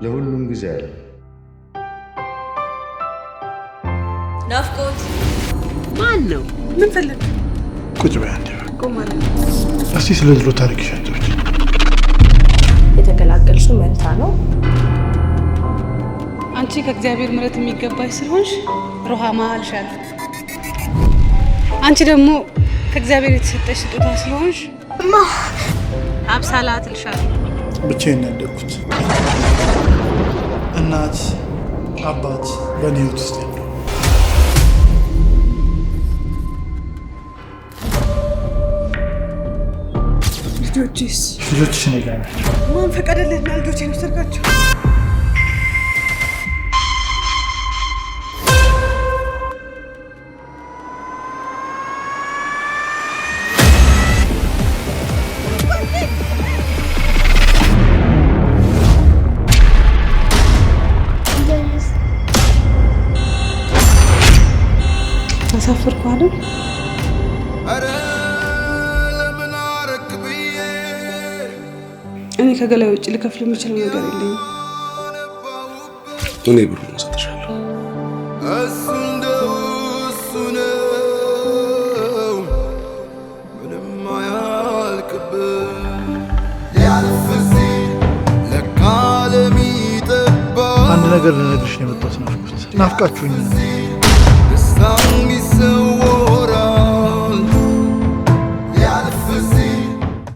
ለሁሉም ጊዜ አለ። ናፍቆት ማን ነው? ምን ፈለግ? ቁጭ በይ አንዴ። ቆማለ። እስቲ ስለ ድሮ ታሪክ ሻቶች የተገላገልሽው መንታ ነው። አንቺ ከእግዚአብሔር ምሕረት የሚገባሽ ስለሆንሽ ሩሃማ አልሻል። አንቺ ደግሞ ከእግዚአብሔር የተሰጠሽ ስጦታ ስለሆንሽ አብሳላት ልሻል። ብቻዬን ያደግኩት እናት አባት በእኔ ህይወት ውስጥ ያለው ልጆችሽ እኔ ጋር ናቸው። ማን ፈቀደልህና ልጆቼን ወሰድካቸው? አሳፈርኩ አይደል? እኔ ከገላይ ውጭ ልከፍል የምችለው ነገር የለኝም። እኔ ብሩን እሰጥሻለሁ። አንድ ነገር ልነግርሽ ነው የመጣሁት። ናፍቃችሁኝ ነው።